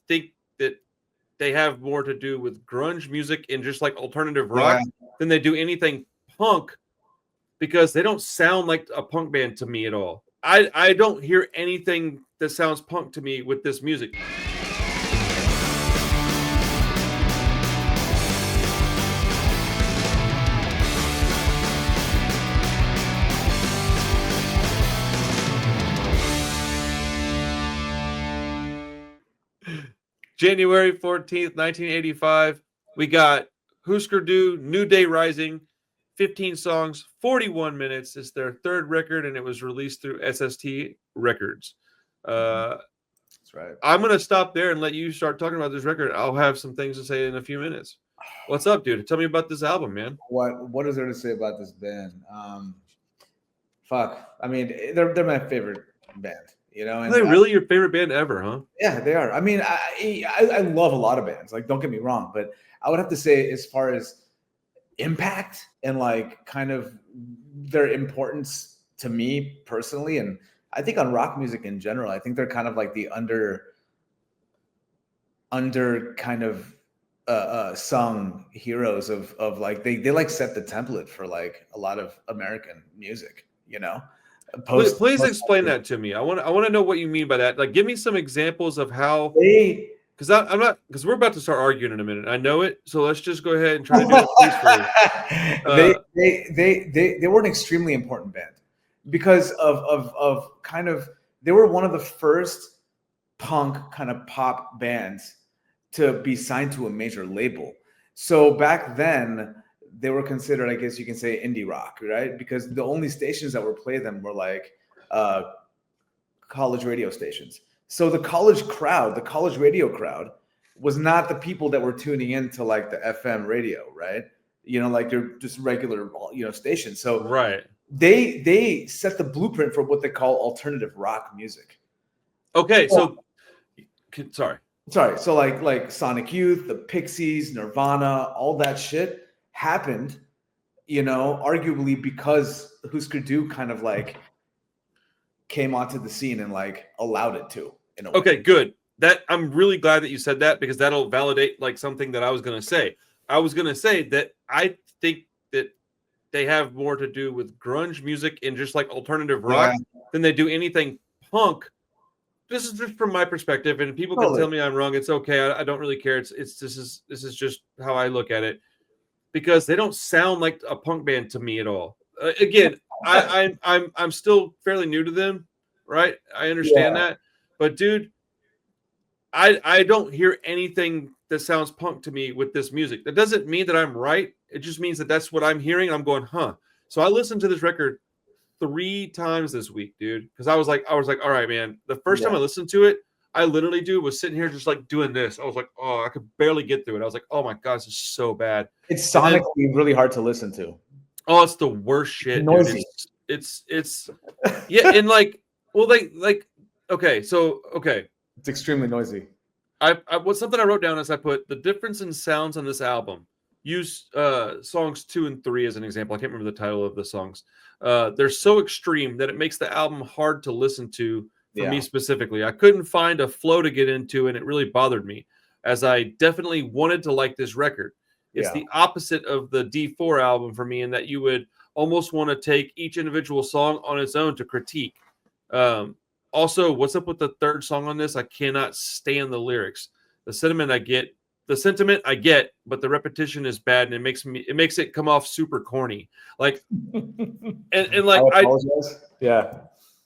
think that they have more to do with grunge music and just like alternative rock than they do anything punk, because they don't sound like a punk band to me at all. I don't hear anything that sounds punk to me with this music. January 14th, 1985, we got Husker Du, New Day Rising, 15 songs, 41 minutes. It's their third record, and it was released through SST Records. That's right. I'm going to stop there and let you start talking about this record. I'll have some things to say in a few minutes. What's up, dude? Tell me about this album, man. What is there to say about this band? Fuck. I mean, they're my favorite band. You know, and are they really your favorite band ever, huh? Yeah, they are. I mean, I love a lot of bands. Like, don't get me wrong, but I would have to say, as far as impact and like kind of their importance to me personally, and I think on rock music in general, I think they're kind of like the under kind of sung heroes of like they like set the template for like a lot of American music, you know. Please explain that to me. I want to know what you mean by that. Like, give me some examples of how. Because I'm not, because we're about to start arguing in a minute. I know it, so let's just go ahead and try to do it peacefully. They were an extremely important band because of kind of, they were one of the first punk kind of pop bands to be signed to a major label. So back then, they were considered, I guess you can say, indie rock, right? Because the only stations that would play them were like college radio stations. So the college radio crowd was not the people that were tuning into like the FM radio, right? You know, like they're just regular, you know, stations. So right, they set the blueprint for what they call alternative rock music. Okay, so sorry. So like Sonic Youth, the Pixies, Nirvana, all that shit happened, you know, arguably because Husker Du kind of like came onto the scene and like allowed it to. In a way. Okay, good. That I'm really glad that you said that, because that'll validate like something that I was going to say. I was going to say that I think that they have more to do with grunge music and just like alternative rock than they do anything punk. This is just from my perspective, and people can tell me I'm wrong. It's okay. I don't really care. This is just how I look at it, because they don't sound like a punk band to me at all. Again, I'm still fairly new to them, right? I understand that, but dude, I don't hear anything that sounds punk to me with this music. That doesn't mean that I'm right. It just means that that's what I'm hearing. I'm going, huh? So I listened to this record 3 times this week, dude, because I was like, all right, man. The first time I listened to it, I literally, dude, was sitting here just like doing this. I was like, oh, I could barely get through it. I was like, oh my god, this is so bad. It's sonically really hard to listen to. Oh, it's the worst shit. Noisy. Dude. It's yeah, and like, well, okay. It's extremely noisy. What's something I wrote down is I put the difference in sounds on this album. Use songs 2 and 3 as an example. I can't remember the title of the songs. They're so extreme that it makes the album hard to listen to for me specifically. I couldn't find a flow to get into, and it really bothered me, as I definitely wanted to like this record. It's the opposite of the D4 album for me, in that you would almost want to take each individual song on its own to critique. Also, what's up with the third song on this? I cannot stand the lyrics. The sentiment I get, but the repetition is bad, and it makes it come off super corny. Like, and like I apologize.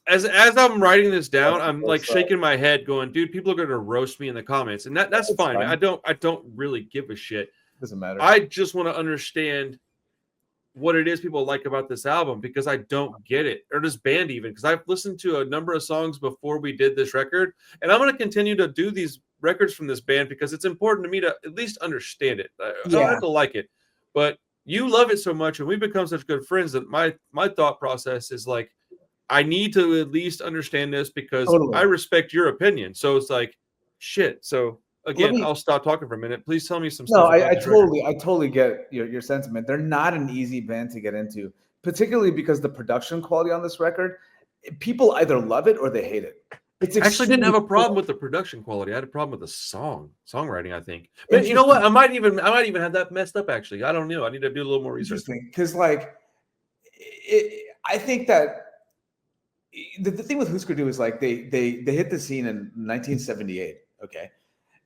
As I'm writing this down, I'm like shaking my head, going, "Dude, people are going to roast me in the comments," and that's fine. I don't really give a shit. Doesn't matter. I just want to understand what it is people like about this album, because I don't get it, or this band even, because I've listened to a number of songs before we did this record, and I'm going to continue to do these records from this band because it's important to me to at least understand it. I don't have to like it, but you love it so much, and we've become such good friends that my thought process is like, I need to at least understand this because I respect your opinion. So it's like, shit. So again, I'll stop talking for a minute. Please tell me some stuff. No, I totally get your sentiment. They're not an easy band to get into, particularly because the production quality on this record, people either love it or they hate it. It's I actually didn't have a extremely problem cool. with the production quality. I had a problem with the songwriting, I think. But you know what? Interesting. I might even have that messed up actually. I don't know. I need to do a little more research. Interesting, because like, I think that the thing with Husker Du is like they hit the scene in 1978. Okay,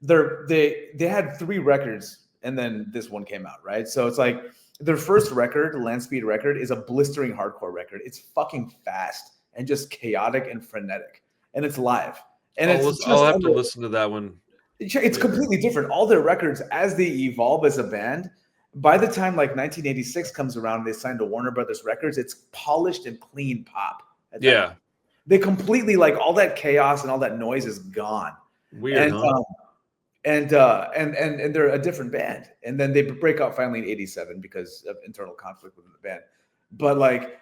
they had 3 records, and then this one came out, right? So it's like their first record, Land Speed record, is a blistering hardcore record. It's fucking fast and just chaotic and frenetic, and it's live, and it's I'll just have to listen to that one. it's completely different. All their records, as they evolve as a band, by the time like 1986 comes around, they signed to Warner Brothers Records. It's polished and clean pop. Yeah, They completely, like, all that chaos and all that noise is gone. weird, And huh? and they're a different band. And then they break out finally in 87 because of internal conflict within the band. But like,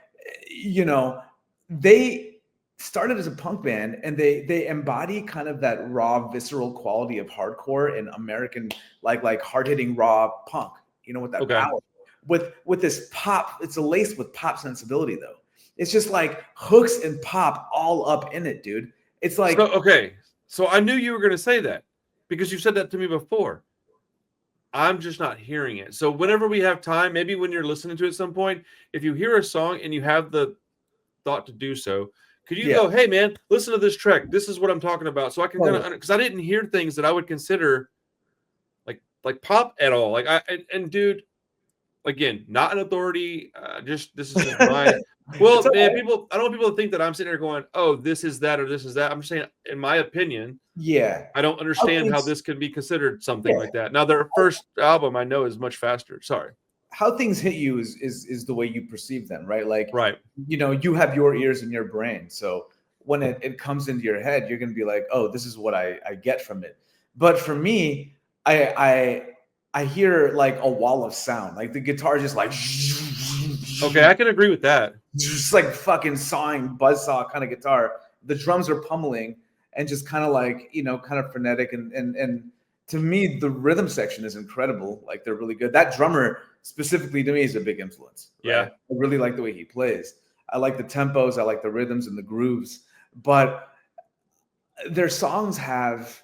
you know, they started as a punk band, and they embody kind of that raw, visceral quality of hardcore and American, like hard-hitting raw punk, with that Okay. power. With this pop, it's laced with pop sensibility though. It's just like hooks and pop all up in it, dude. It's like, So I knew you were going to say that because you said that to me before. I'm just not hearing it. So whenever we have time, maybe when you're listening to it at some point, if you hear a song and you have the thought to do so, could you go, hey man, listen to this track. This is what I'm talking about. So I can kind of, because I didn't hear things that I would consider like pop at all. And dude, again, not an authority. This is just my. Well, man, I don't want people to think that I'm sitting there going, "Oh, this is that or this is that." I'm just saying, in my opinion, I don't understand how this can be considered something like that. Now, their first album, I know, is much faster. Sorry. How things hit you is the way you perceive them, right? Like, right. You have your ears in your brain, so when it comes into your head, you're gonna be like, "Oh, this is what I get from it." But for me, I hear like a wall of sound, like the guitar just like. Okay, I can agree with that. Just like fucking sawing, buzzsaw kind of guitar. The drums are pummeling and just kind of like, kind of frenetic. And to me, the rhythm section is incredible. Like, they're really good. That drummer specifically to me is a big influence. Right? Yeah. I really like the way he plays. I like the tempos. I like the rhythms and the grooves. But their songs have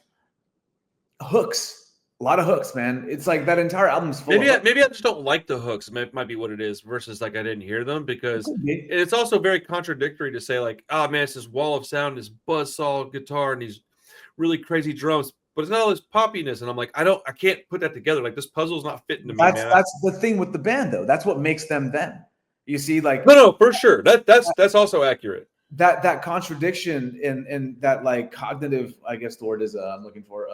hooks. A lot of hooks, man. It's like that entire album's full of hooks. Maybe I just don't like the hooks. It might be what it is versus like I didn't hear them, because it's also very contradictory to say like, oh man, it's this wall of sound, this buzzsaw guitar, and these really crazy drums, but it's not all this poppiness. And I'm like, I can't put that together. Like, this puzzle's not fitting to me, man. That's the thing with the band though. That's what makes them them. You see, like, no, for sure. That's also accurate. That contradiction in that, like, cognitive, I guess the word is I'm looking for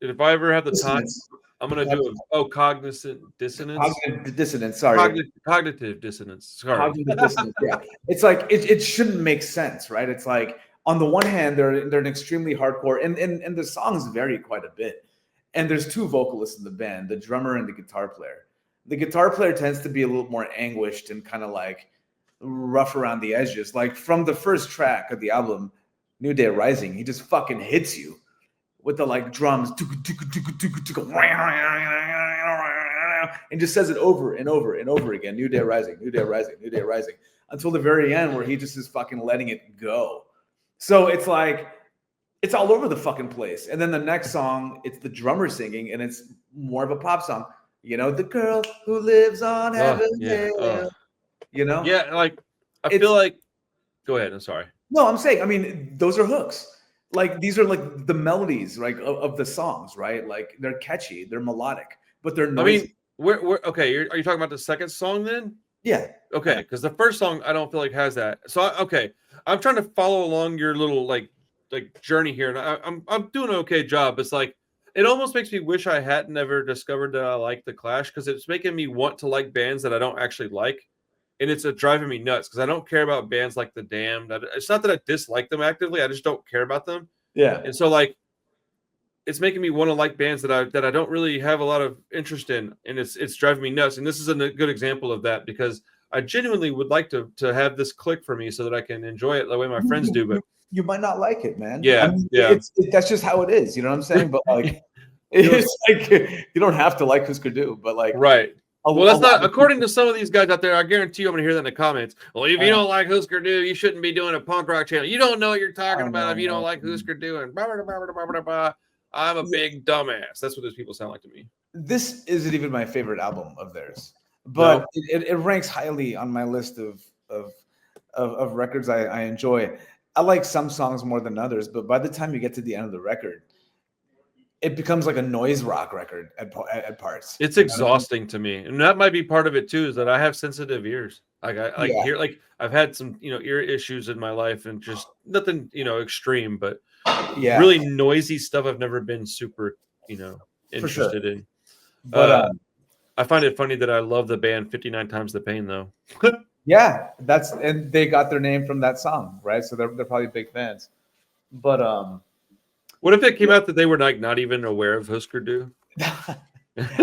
if I ever have the dissonance. Time, I'm gonna do cognitive dissonance. Cognitive dissonance. Sorry. Cognitive dissonance. Sorry. Cognitive dissonance. Yeah. It's like it shouldn't make sense, right? It's like, on the one hand, they're an extremely hardcore, and the songs vary quite a bit. And there's 2 vocalists in the band, the drummer and the guitar player. The guitar player tends to be a little more anguished and kind of like rough around the edges. Like, from the first track of the album, New Day Rising, he just fucking hits you with the like drums and just says it over and over and over again. New Day Rising, New Day Rising, New Day Rising, until the very end where he just is fucking letting it go. So it's like, it's all over the fucking place. And then the next song, it's the drummer singing, and it's more of a pop song. The girl who lives on Heaven's Hill. Yeah, like, I feel like. Go ahead. I'm sorry. No, I'm saying, I mean, those are hooks. Like, these are like the melodies, right, of the songs, right? Like, they're catchy, they're melodic, but they're noisy. I mean, we're okay. Are you talking about the second song then? Yeah. Okay, because the first song I don't feel like has that. So I'm trying to follow along your little like journey here, and I'm doing an okay job. It's like, it almost makes me wish I hadn't ever discovered that I like the Clash, because it's making me want to like bands that I don't actually like. And it's driving me nuts, because I don't care about bands like The Damned. It's not that I dislike them actively. I just don't care about them. Yeah. And so, like, it's making me want to like bands that I don't really have a lot of interest in. And it's driving me nuts. And this is a good example of that, because I genuinely would like to have this click for me so that I can enjoy it the way my friends do. But you might not like it, man. Yeah. I mean, that's just how it is. You know what I'm saying? But like, it's like, you don't have to like Husker Du, but like, right. Well, that's lot not of according to some of these guys out there. I guarantee you, I'm going to hear that in the comments. Well, if you uh, don't like Husker Du, you shouldn't be doing a punk rock channel. You don't know what you're talking oh, about no, if you don't no. like Husker Du. And blah, blah, blah, blah, blah, blah, blah. I'm a Yeah, big dumbass. That's what those people sound like to me. this isn't even my favorite album of theirs, but No, it ranks highly on my list of records I enjoy. I like some songs more than others, but by the time you get to the end of the record, it becomes like a noise rock record at parts. it's You know what I mean? exhausting to me, and that might be part of it too. Is that I have sensitive ears. Like I like Yeah, hear like I've had some ear issues in my life, and just nothing extreme, but yeah, really noisy stuff. I've never been super for sure. interested in. But I find it funny that I love the band 59 Times the Pain though. yeah, and they got their name from that song, right? So they're probably big fans. But What if it came out that they were like not even aware of Husker Du? I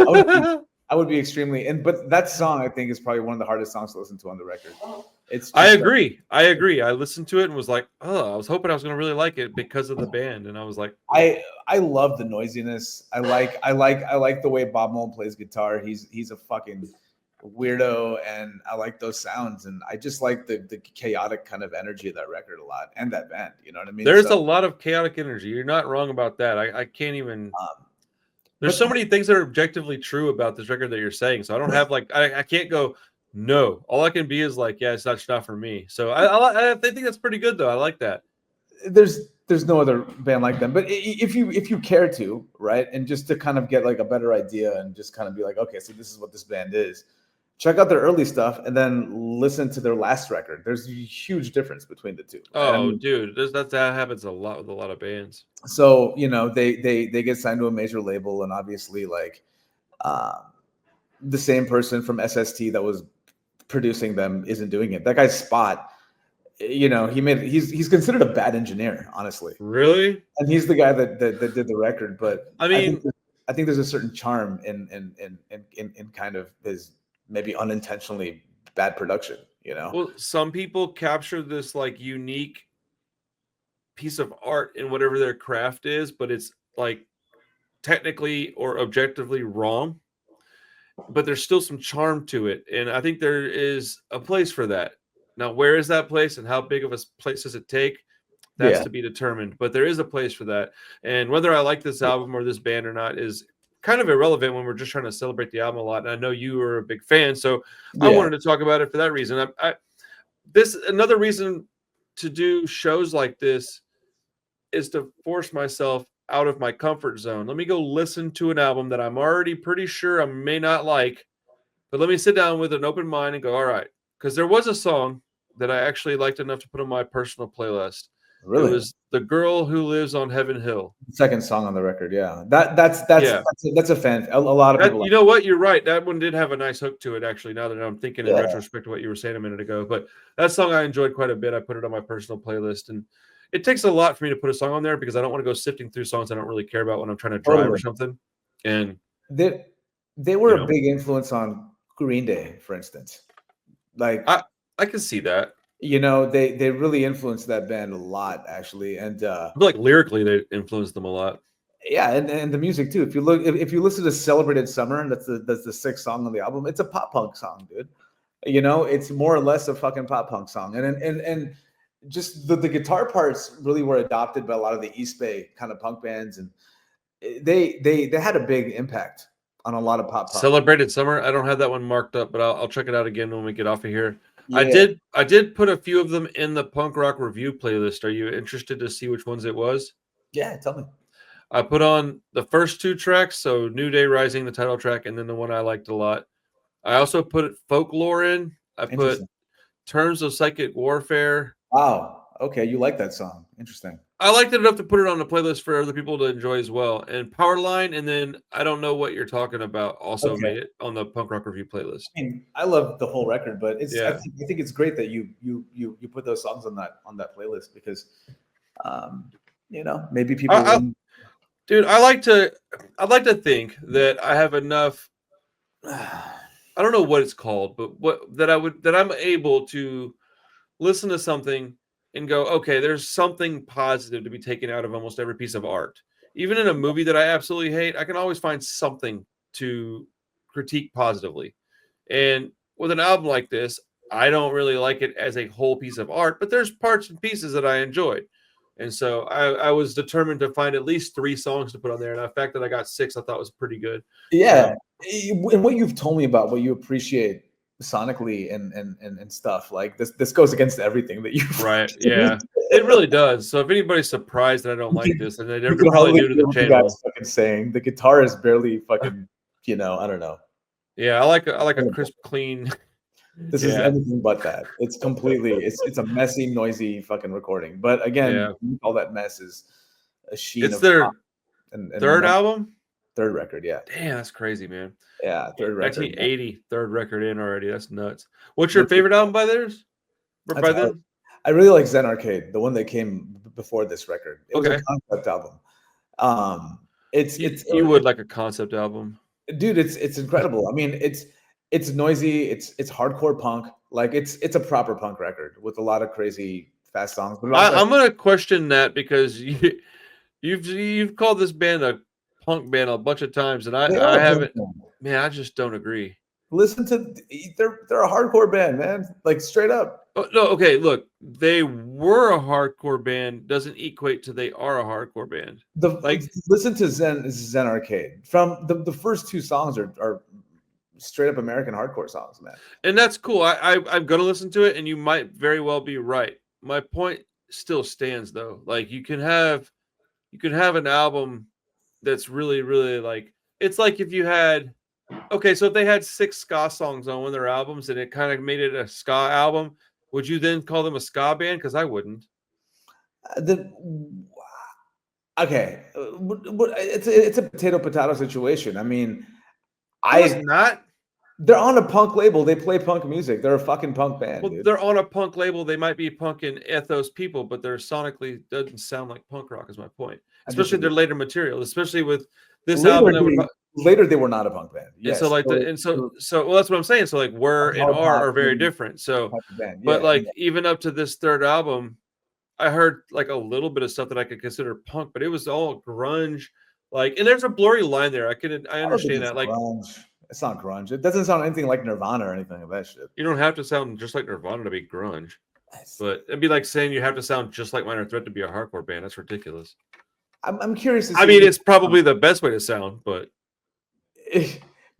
would be, I would be extremely but that song I think is probably one of the hardest songs to listen to on the record. It's just I agree. I listened to it and was like, oh, I was hoping I was gonna really like it because of the band, and I was like, I love the noisiness. I like the way Bob Mould plays guitar. He's a fucking weirdo, and I like those sounds, and I just like the chaotic kind of energy of that record a lot, and that band. You know what I mean? there's So, a lot of chaotic energy. You're not wrong about that. I can't even. um, There's but so many things that are objectively true about this record that you're saying. So I don't have like I can't go no. All I can be is like, yeah, it's not for me. So I think that's pretty good though. I like that. there's no other band like them. But if you care to, right, and just to kind of get like a better idea and just kind of be like, okay, so this is what this band is. Check out their early stuff and then listen to their last record. There's a huge difference between the two. Right? I Oh, mean, dude, that happens a lot with a lot of bands. so they get signed to a major label, and obviously like uh, the same person from SST that was producing them isn't doing it. That guy's Spot. He's considered a bad engineer, honestly, Really? and he's the guy that did the record. But I mean, I think there's a certain charm in kind of his maybe unintentionally bad production. well, some people capture this like unique piece of art in whatever their craft is, but it's like technically or objectively wrong. But there's still some charm to it, and I think there is a place for that. Now, where is that place, and how big of a place does it take? That's Yeah, to be determined. But there is a place for that, and whether I like this album or this band or not is kind of irrelevant when we're just trying to celebrate the album a lot. And I know you are a big fan, so I yeah, wanted to talk about it for that reason. This another reason to do shows like this is to force myself out of my comfort zone. Let me go listen to an album that I'm already pretty sure I may not like, but let me sit down with an open mind and go, all right. Because there was a song that I actually liked enough to put on my personal playlist. It really. was The Girl Who Lives on Heaven Hill. Second song on the record, yeah. That's Yeah. that's a fan. A lot of people. You know what? You're right. That one did have a nice hook to it, actually, now that I'm thinking in Yeah, retrospect to what you were saying a minute ago. But that song I enjoyed quite a bit. I put it on my personal playlist. And it takes a lot for me to put a song on there because I don't want to go sifting through songs I don't really care about when I'm trying to drive or totally. something. And, They were a big influence on Green Day, for instance. Like, I can see that. they really influenced that band a lot, actually. And I feel like lyrically they influenced them a lot. yeah, and the music too. If you listen to Celebrated Summer, and that's the sixth song on the album, it's a pop punk song, dude. It's more or less a fucking pop punk song. And just the guitar parts really were adopted by a lot of the East Bay kind of punk bands, and they had a big impact on a lot of pop punk. Celebrated Summer. I don't have that one marked up, but I'll check it out again when we get off of here. Yeah. I did put a few of them in the punk rock review playlist. Are you interested to see which ones it was? Yeah, tell me. I put on the first two tracks, so New Day Rising, the title track, and then the one I liked a lot. I also put Folklore in. I put Terms of Psychic Warfare. Wow. Okay, you like that song. Interesting. I liked it enough to put it on the playlist for other people to enjoy as well. And Powerline, and then I Don't Know What You're Talking About also made it on the punk rock review playlist. I mean, I love the whole record, but I think it's great that you put those songs on that playlist because maybe people dude, I like to think that I have enough I don't know what it's called, but that I'm able to listen to something and go, okay, there's something positive to be taken out of almost every piece of art. Even in a movie that I absolutely hate, I can always find something to critique positively. And with an album like this, I don't really like it as a whole piece of art, but there's parts and pieces that I enjoyed. And so I was determined to find at least 3 songs to put on there. And the fact that I got 6, I thought was pretty good. Yeah, and what you've told me about what you appreciate sonically and stuff like this goes against everything that you've Right. Yeah, it really does. So if anybody's surprised that I don't like this, and they're probably new to the you guys channel. fucking saying the guitar is barely fucking, I don't know. Yeah, I like a crisp, clean. This is anything but that. It's completely it's a messy, noisy fucking recording. But again, all that mess is a sheen It's of their pop and third album? Third record, yeah. Damn, that's crazy, man. Yeah, third record. 1980, third record in already. That's nuts. What's your favorite album by theirs? Or by them? I really like Zen Arcade, the one that came before this record. It was a concept album. You would like a concept album. Dude, it's incredible. I mean, it's noisy, it's hardcore punk. Like it's a proper punk record with a lot of crazy fast songs. But I'm gonna question that because you've called this band a punk band a bunch of times, and I haven't. Man, I just don't agree. Listen to they're a hardcore band, man. Like straight up. Oh, no, okay. Look, they were a hardcore band. Doesn't equate to they are a hardcore band. Listen to Zen Arcade. From the first 2 songs are straight up American hardcore songs, man. And that's cool. I'm gonna listen to it, and you might very well be right. My point still stands, though. Like you can have an album that's really, really like it's like if you had so if they had 6 ska songs on one of their albums and it kind of made it a ska album, would you then call them a ska band? Because I wouldn't. It's a potato situation. I mean, not. They're on a punk label. They play punk music. They're a fucking punk band. Well, dude. They're on a punk label. They might be punk in ethos people, but they're sonically doesn't sound like punk rock. Is my point. Especially their later material, especially with this album. Later, they were not a punk band. Yes. And so well, that's what I'm saying. So like were and are very different. So, but like even up to this third album, I heard like a little bit of stuff that I could consider punk, but it was all grunge. Like, and there's a blurry line there. I understand that. Like, grunge. It's not grunge. It doesn't sound anything like Nirvana or anything of that shit. You don't have to sound just like Nirvana to be grunge, but it'd be like saying you have to sound just like Minor Threat to be a hardcore band. That's ridiculous. I'm curious to see. I mean, it's probably the best way to sound, but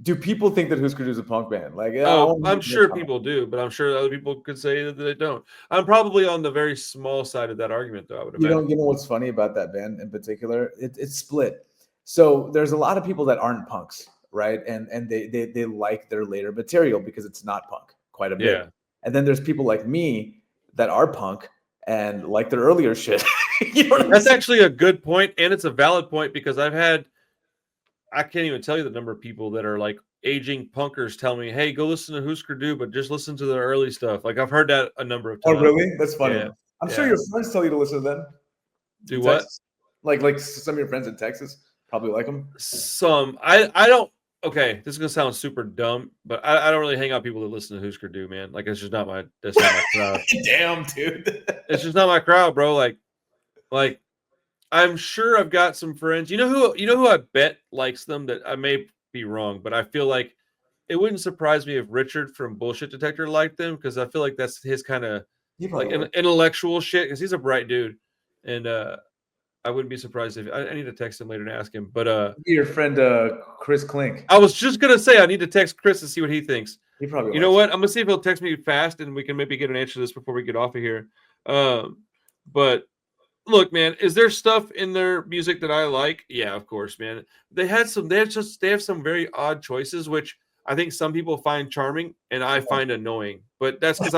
do people think that Husker Du is a punk band? Like, I'm sure people do, but I'm sure other people could say that they don't. I'm probably on the very small side of that argument, though. I would imagine. You know what's funny about that band in particular? It's split. So there's a lot of people that aren't punks, right? And they like their later material because it's not punk quite a bit. Yeah. And then there's people like me that are punk and like their earlier shit. That's actually a good point, and it's a valid point because I can't even tell you the number of people that are like aging punkers tell me, "Hey, go listen to Husker Du, but just listen to the early stuff." Like I've heard that a number of times. Oh, really? That's funny. Yeah. I'm sure your friends tell you to listen to them. Do what? Texas. Like some of your friends in Texas probably like them. Some. I don't. Okay, this is gonna sound super dumb, but I don't really hang out with people that listen to Husker Du, man. Like that's not my crowd. Damn, dude. It's just not my crowd, bro. Like I'm sure I've got some friends. You know who I bet likes them. That I may be wrong, but I feel like it wouldn't surprise me if Richard from Bullshit Detector liked them because I feel like that's his kind of like intellectual shit. Because he's a bright dude, and I wouldn't be surprised if I need to text him later and ask him. But your friend Chris Klink. I was just gonna say I need to text Chris to see what he thinks. He probably. You know what? I'm gonna see if he'll text me fast, and we can maybe get an answer to this before we get off of here. But. Look, man, is there stuff in their music that I like? Yeah, of course, man. They have some very odd choices, which I think some people find charming and I find annoying. But that's because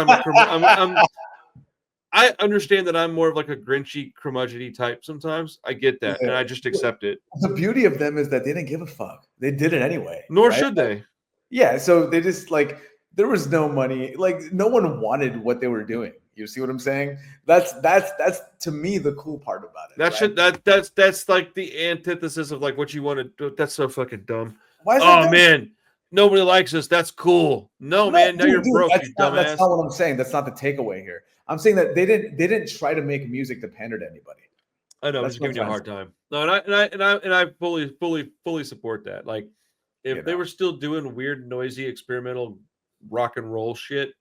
I understand that I'm more of like a grinchy, curmudgeony type sometimes. I get that, and I just accept it. The beauty of them is that they didn't give a fuck. They did it anyway. Nor should they. Yeah, so they just like there was no money. Like no one wanted what they were doing. You see what I'm saying? That's to me the cool part about it. That's like the antithesis of like what you want to do. That's so fucking dumb. Why is man, nobody likes us. That's cool. No, man, now you're broke, you dumbass. That's not what I'm saying. That's not the takeaway here. I'm saying that they didn't try to make music to pander to anybody. I know, I'm just giving you a hard time. No, and I fully support that. Like if they were still doing weird, noisy, experimental rock and roll shit,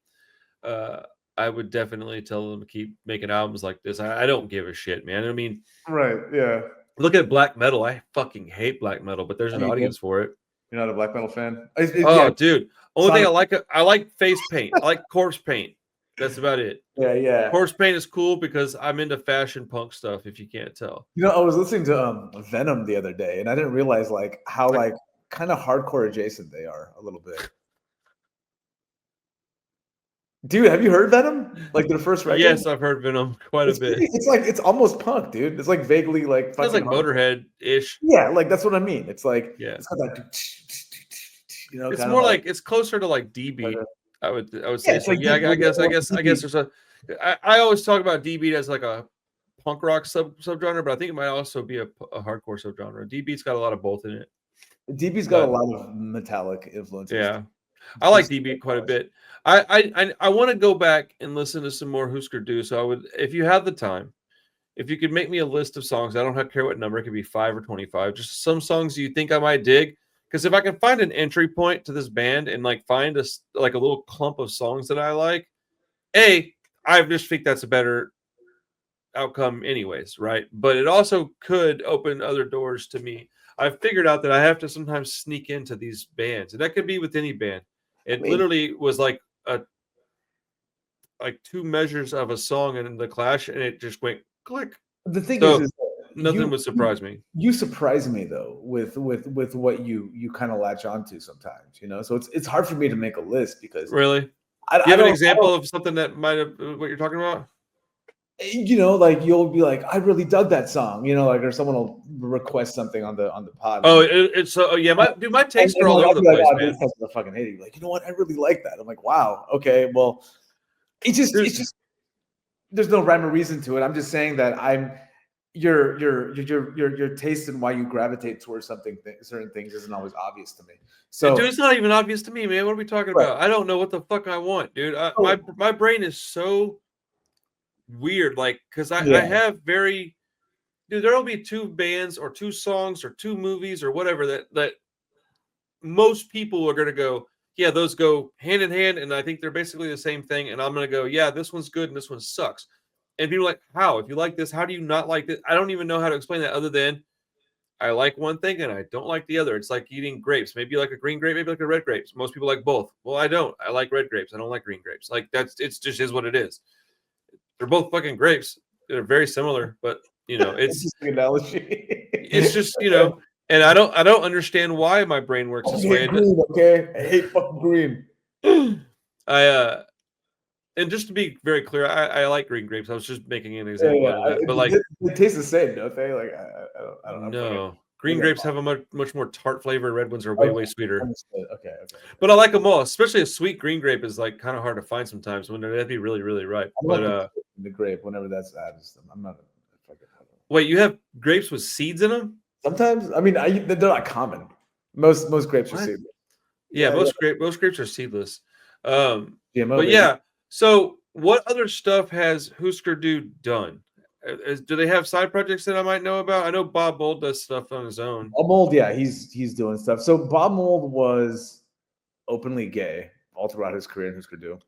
I would definitely tell them to keep making albums like this. I don't give a shit, man. I mean, Right. Yeah. look at black metal. I fucking hate black metal, but there's an You audience for it. You're not a black metal fan? Oh, Yeah. dude. Only thing I like face paint. I like corpse paint. That's about it. Yeah. Corpse paint is cool because I'm into fashion punk stuff, if you can't tell. I was listening to Venom the other day, and I didn't realize like how like kind of hardcore adjacent they are a little bit. Dude, have you heard Venom? Like their first record? Yes, I've heard Venom quite a bit. It's almost punk, dude. It's like vaguely like It's like Motorhead-ish. Yeah, like that's what I mean. It's like it's got that it's more like it's closer to like DB. I would say so. Yeah, I guess there's a I always talk about DB as like a punk rock subgenre, but I think it might also be a hardcore subgenre. DB's got a lot of both in it. DB's got a lot of metallic influences. Yeah. I like DB quite a bit. I want to go back and listen to some more Husker Du. So I would, if you have the time, if you could make me a list of songs, I don't care what number, it could be 5 or 25, just some songs you think I might dig. Because if I can find an entry point to this band and like find a little clump of songs that I like, I just think that's a better outcome anyways, right? But it also could open other doors to me. I've figured out that I have to sometimes sneak into these bands, and that could be with any band. It literally was like 2 measures of a song in the Clash, and it just went click. The thing is nothing would surprise me. You surprise me though with what you kind of latch onto sometimes, So it's hard for me to make a list because really. Do you have an example of something that might have what you're talking about? Like you'll be like, I really dug that song, or someone will request something on the pod. Oh, it's my tastes are all over the place, man. This I fucking hate it. Like, you know what? I really like that. I'm like, wow, okay, well, it's just there's no rhyme or reason to it. I'm just saying that your taste and why you gravitate towards certain things isn't always obvious to me. So, dude, it's not even obvious to me, man. What are we talking about? I don't know what the fuck I want, dude. My brain is so weird, like, because I have dude, there'll be 2 bands or 2 songs or 2 movies or whatever that most people are gonna go, yeah, those go hand in hand, and I think they're basically the same thing, and I'm gonna go, yeah, this one's good and this one sucks. And people are like, how? If you like this, how do you not like this? I don't even know how to explain that other than I like one thing and I don't like the other. It's like eating grapes. Maybe you like a green grape, maybe like a red grapes. Most people like both. Well, I don't. I like red grapes. I don't like green grapes. Like it's just is what it is. They're both fucking grapes. They're very similar, but it's just an analogy. It's just, and I don't understand why my brain works this way. Green, okay? I hate fucking green. And just to be very clear, I like green grapes. I was just making an example of that. But like they taste the same, don't they? Like I don't know. No. Green grapes have a much more tart flavor. Red ones are way sweeter. Okay. But I like them all, especially a sweet green grape is like kind of hard to find sometimes when they'd be really, really ripe. But the grape, whenever that's added, I'm not a fucking. Wait, you have grapes with seeds in them? Sometimes, I mean, they're not common. Most grapes are seedless. Yeah, most grapes are seedless. GMO, but yeah. So, what other stuff has Husker Du done? Do they have side projects that I might know about? I know Bob Mould does stuff on his own. Bob Mould, yeah, he's doing stuff. So Bob Mould was openly gay all throughout his career in Husker Du.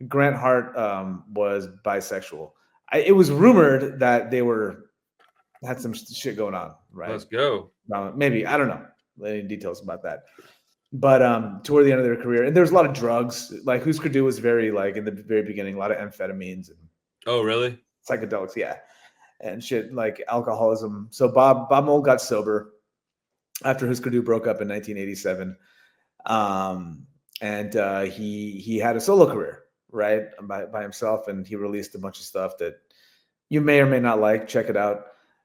Grant Hart was bisexual. It was rumored that they had some shit going on. Right? Let's go. Maybe, I don't know any details about that. But toward the end of their career, and there's a lot of drugs. Like Husker Du was very like in the very beginning, a lot of amphetamines and really psychedelics, yeah, and shit like alcoholism. So Bob Mould got sober after Husker Du broke up in 1987, and he had a solo career right by himself, and he released a bunch of stuff that you may or may not like. Check it out.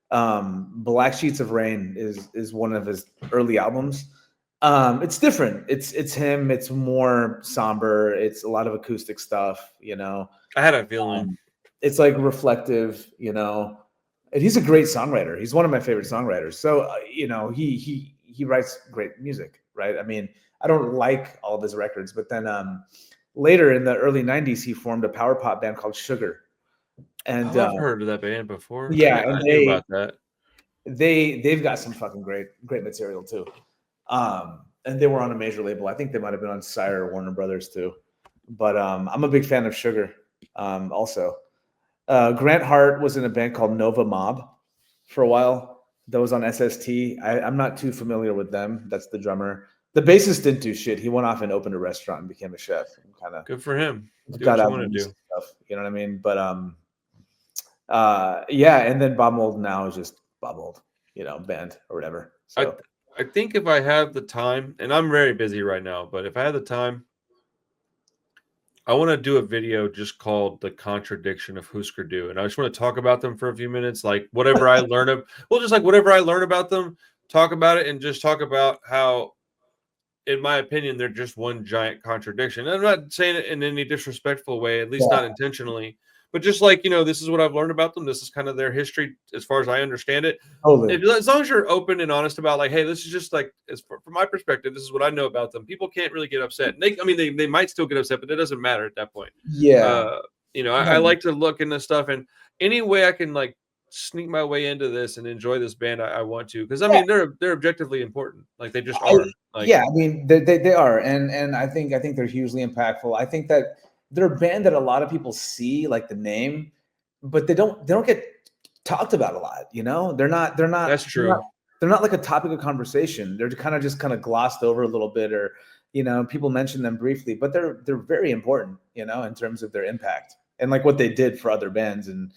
Black Sheets of Rain is one of his early albums. It's different. It's him. It's more somber. It's a lot of acoustic stuff, I had a feeling. It's like reflective, and he's a great songwriter. He's one of my favorite songwriters. So, he writes great music, right? I mean, I don't like all of his records, but then later in the early 90s, he formed a power pop band called Sugar. And I've heard of that band before. Yeah, I knew about that. They've got some fucking great material too. and they were on a major label. I think they might have been on Sire or Warner Brothers too. But I'm a big fan of Sugar. Also, Grant Hart was in a band called Nova Mob for a while. That was on SST. I'm not too familiar with them. That's the drummer. The bassist didn't do shit. He went off and opened a restaurant and became a chef. Kind of Good for him. Do got what you out want to and do. stuff. You know what I mean? But yeah. And then Bob Mold now is just Bob Mold, band or whatever. So I think if I have the time, and I'm very busy right now, but if I had the time, I want to do a video just called "The Contradiction of Husker Du," and I just want to talk about them for a few minutes, like whatever I learn of. Well, just like whatever I learn about them, talk about it, and just talk about how, in my opinion, they're just one giant contradiction. And I'm not saying it in any disrespectful way, at least not intentionally, but just like, this is what I've learned about them. This is kind of their history as far as I understand it. totally. As long as you're open and honest about like, hey, this is just like, from my perspective, this is what I know about them. People can't really get upset. They might still get upset, but it doesn't matter at that point. Yeah. I like to look into stuff, and any way I can like sneak my way into this and enjoy this band, I want to, because I mean they're objectively important, like they just are. Like, yeah, I mean they are, and I think they're hugely impactful. I think that they're a band that a lot of people see, like the name, but they don't get talked about a lot. They're not. That's true. They're not like a topic of conversation. They're kind of glossed over a little bit, or people mention them briefly, but they're very important. In terms of their impact and like what they did for other bands and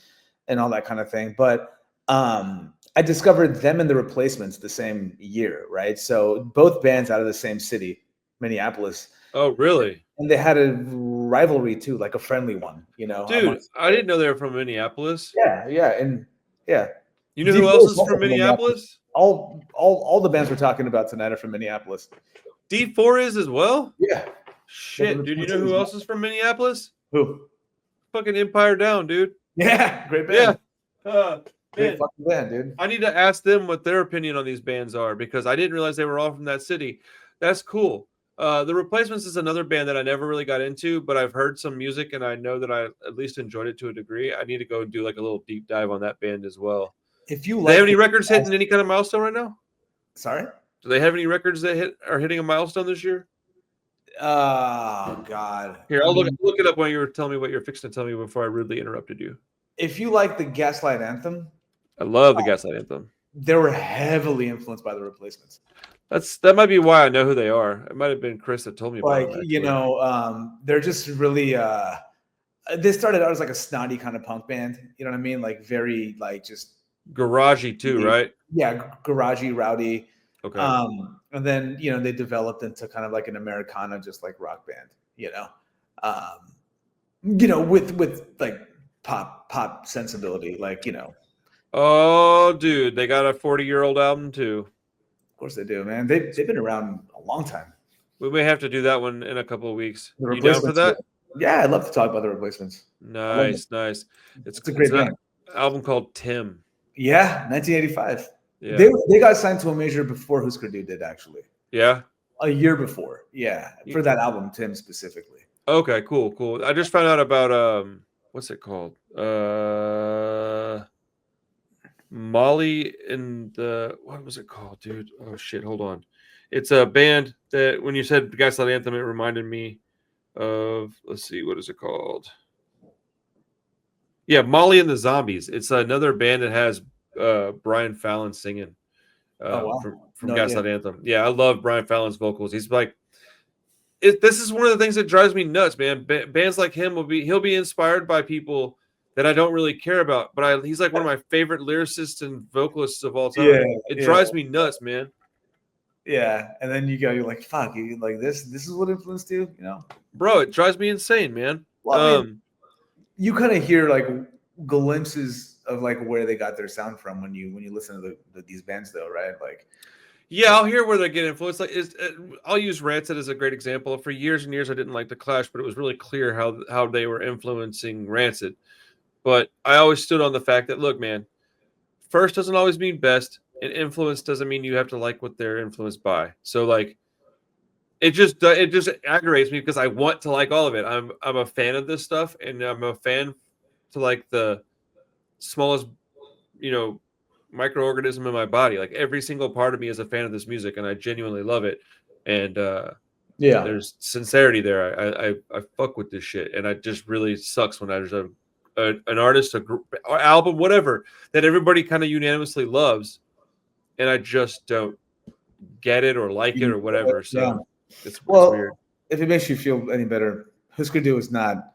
all that kind of thing. But I discovered them and the Replacements the same year, right? So both bands out of the same city, Minneapolis. Oh, really? And they had a rivalry too, like a friendly one, Dude, I didn't know they were from Minneapolis. Yeah, and yeah. You know who else is from Minneapolis? All the bands we're talking about tonight are from Minneapolis. D4 is as well? Yeah. Shit, dude. You know who else is from Minneapolis? Who? Fucking Empire Down, dude. Yeah, great band. Yeah. Great fucking band, dude. I need to ask them what their opinion on these bands are, because I didn't realize they were all from that city. That's cool. The Replacements is another band that I never really got into, but I've heard some music and I know that I at least enjoyed it to a degree. I need to go and do like a little deep dive on that band as well. If you do they have any records hitting any kind of milestone right now? Sorry? Do they have any records that are hitting a milestone this year? Oh God! Here, I'll look it up when you were telling me what you're fixing to tell me before I rudely interrupted you. If you like the Gaslight Anthem, I love the Gaslight Anthem. They were heavily influenced by the Replacements. That might be why I know who they are. It might have been Chris that told me about them. They're just really. They started out as like a snotty kind of punk band. You know what I mean? Like very like just garagey too, right? Yeah, garagey, rowdy. Okay. And then they developed into kind of like an Americana, just like rock band. With like pop sensibility, like Oh, dude, they got a 40-year-old album too. Of course they do, man. They've been around a long time. We may have to do that one in a couple of weeks. You down for that? Yeah, I'd love to talk about the Replacements. Nice. It's a great band. An album called Tim. Yeah, 1985. Yeah. They got signed to a major before Husker Du did, actually. Yeah. A year before. Yeah. For that album, Tim specifically. Okay, cool. I just found out about what's it called? Molly and what was it called, dude? Oh shit, hold on. It's a band that when you said Gaslight Anthem, it reminded me of, let's see, what is it called? Yeah, Molly and the Zombies. It's another band that has Brian Fallon singing from Gaslight Anthem. Yeah, I love Brian Fallon's vocals. He's like, this is one of the things that drives me nuts, man. Bands like him he'll be inspired by people that I don't really care about, but he's like one of my favorite lyricists and vocalists of all time. Yeah, it drives me nuts, man. Yeah, and then you're like, fuck, you like this is what influenced you, Bro, it drives me insane, man. Well, you kind of hear like glimpses of like where they got their sound from when you listen to these bands, though, right? Like, yeah, I'll hear where they get influenced. Like, I'll use Rancid as a great example. For years and years, I didn't like the Clash, but it was really clear how they were influencing Rancid. But I always stood on the fact that, look, man, first doesn't always mean best, and influence doesn't mean you have to like what they're influenced by. So, like, it just aggravates me because I want to like all of it. I'm a fan of this stuff, and I'm a fan to like the smallest, microorganism in my body. Like every single part of me is a fan of this music, and I genuinely love it. and Yeah. there's sincerity there. I fuck with this shit, and it just really sucks when there's an artist, a group, or album, whatever, that everybody kind of unanimously loves, and I just don't get it or like it or whatever. So Yeah. it's Well, weird. if it makes you feel any better, Husker Du is not.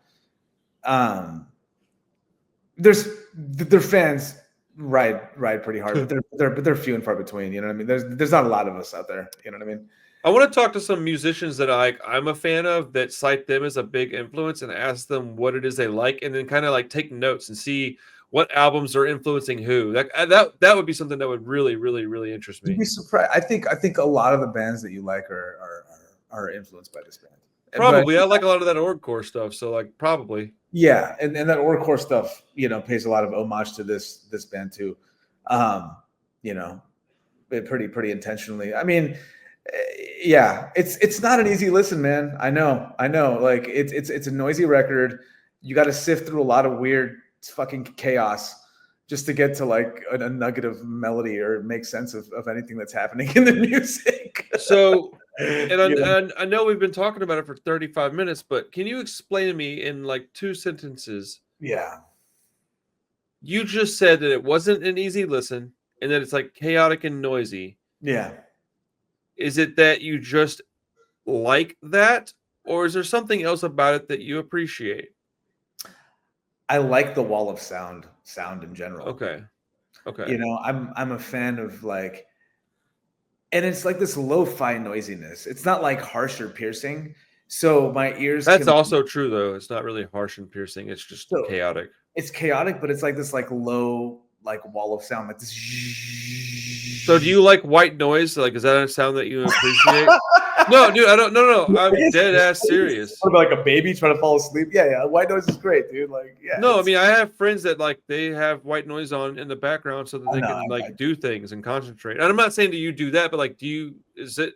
Their fans ride pretty hard, but they're few and far between. You know what I mean? There's not a lot of us out there. You know what I mean? I want to talk to some musicians that I'm a fan of that cite them as a big influence and ask them what it is they like, and then kind of like take notes and see what albums are influencing who. That would be something that would really, really, really interest me. You'd be surprised. I think a lot of the bands that you like are influenced by this band. Probably. I like a lot of that orgcore stuff, so like probably. Yeah, and that orgcore stuff, pays a lot of homage to this band too. Pretty intentionally. I mean, yeah, it's not an easy listen, man. I know. Like it's a noisy record. You got to sift through a lot of weird fucking chaos just to get to like a nugget of melody or make sense of anything that's happening in the music. So, and I know we've been talking about it for 35 minutes, but can you explain to me in like 2 sentences? Yeah. You just said that it wasn't an easy listen and that it's like chaotic and noisy. Yeah. Is it that you just like that, or is there something else about it that you appreciate? I like the wall of sound in general. Okay. I'm a fan of like, and it's like this lo-fi noisiness. It's not like harsh or piercing. So my ears. That's also true though. It's not really harsh and piercing. It's just chaotic. It's chaotic, but it's like this like low like wall of sound, like this. So do you like white noise? Like, is that a sound that you appreciate? No, dude, I don't. No. I'm dead ass serious. What about like a baby trying to fall asleep? Yeah. White noise is great, dude. Like, yeah. No, I mean, I have friends that like they have white noise on in the background so that they can do things and concentrate. And I'm not saying that you do that, but like, is that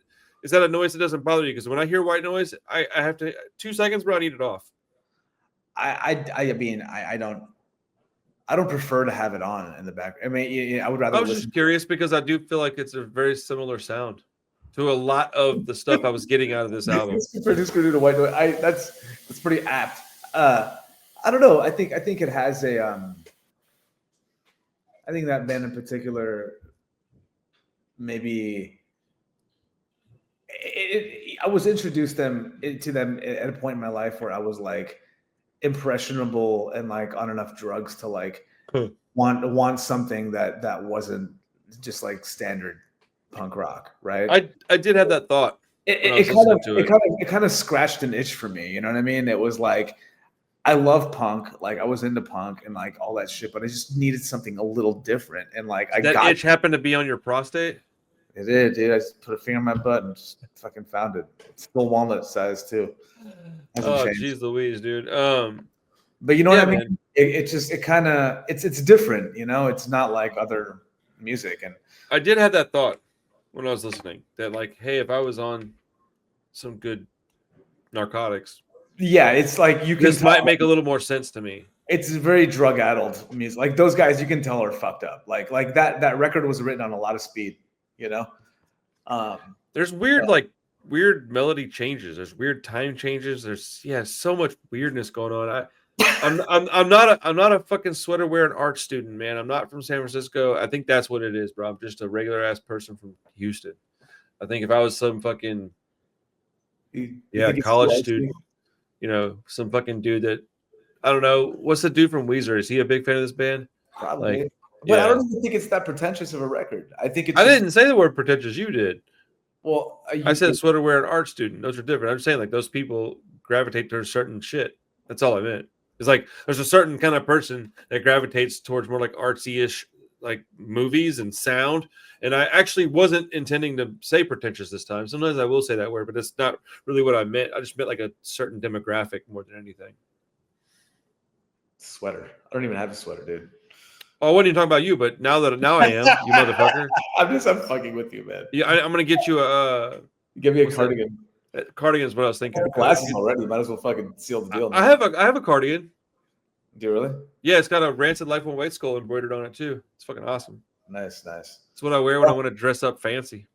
a noise that doesn't bother you? Because when I hear white noise, I have to 2 seconds, bro, I need it off. I mean, I don't prefer to have it on in the back. I mean, I would rather. I was just curious because I do feel like it's a very similar sound to a lot of the stuff I was getting out of this album. White noise. That's pretty apt. I don't know. I think it has a. I think that band in particular, maybe. I was introduced to them at a point in my life where I was like impressionable and like on enough drugs to like want something that wasn't just like standard punk rock, right? I did have that thought. It kind of scratched an itch for me. You know what I mean? It was like I love punk, like I was into punk and like all that shit, but I just needed something a little different. And like itch happened to be on your prostate. It did, dude. I just put a finger in my butt and just fucking found it. It's still walnut size too. Oh, jeez Louise, dude. But you know what I mean? It's different, you know? It's not like other music. And I did have that thought when I was listening that like, hey, if I was on some good narcotics. Yeah, it's like this might make a little more sense to me. It's very drug-addled music. Like those guys, you can tell are fucked up. Like that record was written on a lot of speed. You know, there's weird melody changes. There's weird time changes. There's so much weirdness going on. I'm not a fucking sweater wearing art student, man. I'm not from San Francisco. I think that's what it is, bro. I'm just a regular ass person from Houston. I think if I was some fucking college student, some fucking dude that I don't know. What's the dude from Weezer? Is he a big fan of this band? Probably. Like, but I don't even think it's that pretentious of a record. I think it's. I didn't say the word pretentious. You did. Well, I said sweater wearing art student. Those are different. I'm just saying like those people gravitate towards certain shit. That's all I meant. It's like there's a certain kind of person that gravitates towards more like artsy-ish like movies and sound. And I actually wasn't intending to say pretentious this time. Sometimes I will say that word, but it's not really what I meant. I just meant like a certain demographic more than anything. Sweater. I don't even have a sweater, dude. Oh, I wasn't even talking about you, but now I am, you motherfucker. I'm fucking with you, man. Yeah, I'm gonna get you a. Give me a cardigan. Cardigan is what I was thinking. Glasses already. Might as well fucking seal the deal. I have a cardigan. Do you really? Yeah, it's got a Rancid Life on White Skull embroidered on it too. It's fucking awesome. Nice. It's what I wear when I want to dress up fancy.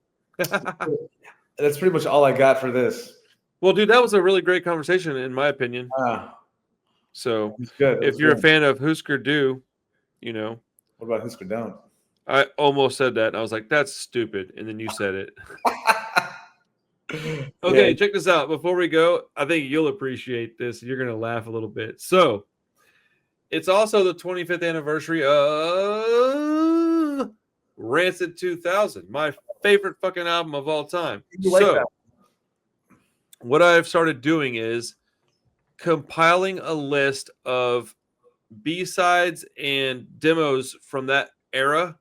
That's pretty much all I got for this. Well, dude, that was a really great conversation, in my opinion. So It's good. if you're a fan of Husker Du, you know. What about Husker Don't? I almost said that. And I was like, that's stupid. And then you said it. Okay, Yeah. check this out. Before we go, I think you'll appreciate this. You're going to laugh a little bit. So it's also the 25th anniversary of Rancid 2000, my favorite fucking album of all time. You like that? What I've started doing is compiling a list of B-sides and demos from that era.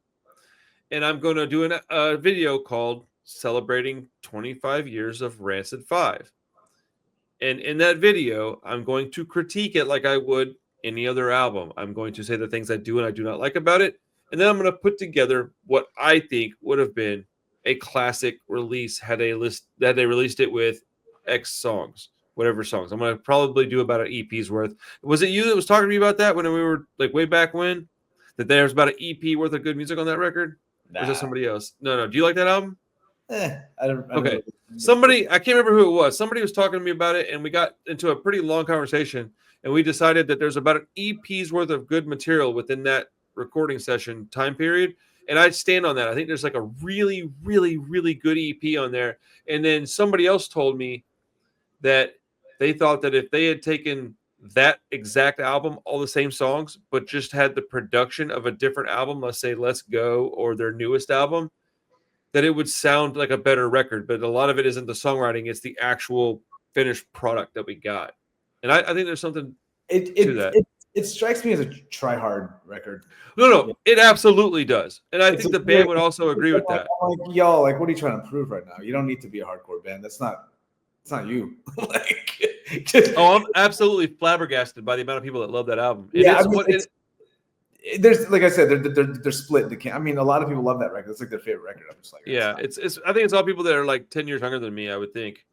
And I'm going to do a video called Celebrating 25 Years of Rancid 5. And in that video, I'm going to critique it like I would any other album. I'm going to say the things I do and I do not like about it. And then I'm going to put together what I think would have been a classic release had they released it with X songs, whatever songs. I'm going to probably do about an EP's worth. Was it you that was talking to me about that when we were like way back when? That there's about an EP worth of good music on that record? Or is that somebody else? No. Do you like that album? I don't okay. Somebody, I can't remember who it was. Somebody was talking to me about it, and we got into a pretty long conversation, and we decided that there's about an EP's worth of good material within that recording session time period. And I'd stand on that. I think there's like a really, really, really good EP on there. And then somebody else told me that they thought that if they had taken that exact album, all the same songs, but just had the production of a different album, let's say Let's Go or their newest album, that it would sound like a better record. But a lot of it isn't the songwriting, it's the actual finished product that we got. And I think there's something to that. It strikes me as a try-hard record. No, it absolutely does. And I think the band would also agree with that. Like, y'all, like, what are you trying to prove right now? You don't need to be a hardcore band. It's not you. I'm absolutely flabbergasted by the amount of people that love that album. There's, like I said, they're split. I mean, a lot of people love that record. It's like their favorite record. I'm just like, yeah, it's. I think it's all people that are like 10 years younger than me. I would think.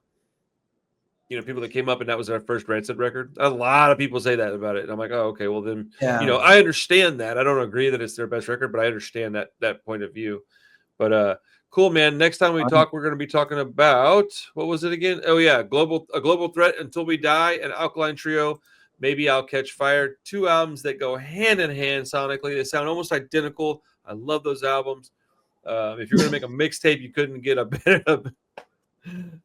People that came up and that was their first Rancid record. A lot of people say that about it. And I'm like, oh, okay, well then, I understand that. I don't agree that it's their best record, but I understand that point of view. But cool, man. Next time we talk, we're going to be talking about, what was it again? Oh yeah, a global threat until we die, an Alkaline Trio. Maybe I'll Catch Fire. 2 albums that go hand in hand sonically. They sound almost identical. I love those albums. If you're going to make a mixtape, you couldn't get a better.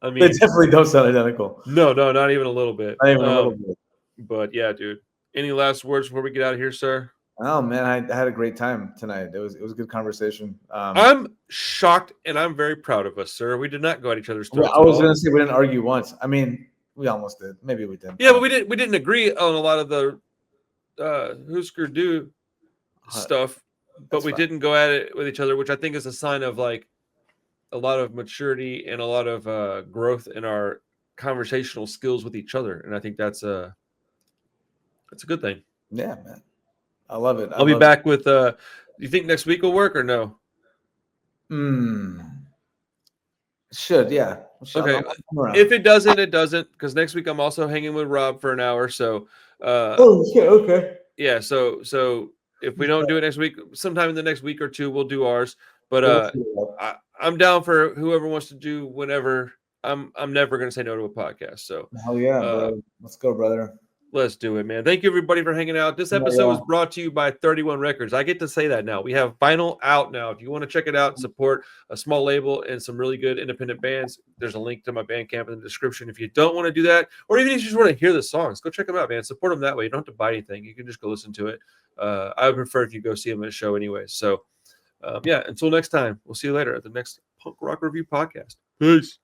I mean, they definitely don't sound identical. No, not even a little bit. Not even a little bit. But yeah, dude. Any last words before we get out of here, sir? Oh man, I had a great time tonight. It was a good conversation. I'm shocked and I'm very proud of us, sir. We did not go at each other's throats. I was going to say we didn't argue once. I mean, we almost did. Maybe we did. Yeah, but we didn't agree on a lot of the Husker Du stuff, but we didn't go at it with each other, which I think is a sign of like a lot of maturity and a lot of growth in our conversational skills with each other, and I think that's a good thing. Yeah, man, I love it. I'll be back with. You think next week will work or no? Should, yeah. Okay. If it doesn't, it doesn't, because next week I'm also hanging with Rob for an hour. So. Okay. Yeah. So if we don't do it next week, sometime in the next week or two, we'll do ours. But I'm down for whoever wants to do whenever. I'm never going to say no to a podcast. So hell yeah, bro. Let's go, brother. Let's do it, man. Thank you, everybody, for hanging out. This episode was brought to you by 31 Records. I get to say that now. We have vinyl out now. If you want to check it out and support a small label and some really good independent bands, there's a link to my Bandcamp in the description. If you don't want to do that, or even if you just want to hear the songs, go check them out, man. Support them that way. You don't have to buy anything. You can just go listen to it. I would prefer if you go see them at a show anyway. So, until next time, we'll see you later at the next Punk Rock Review podcast. Peace.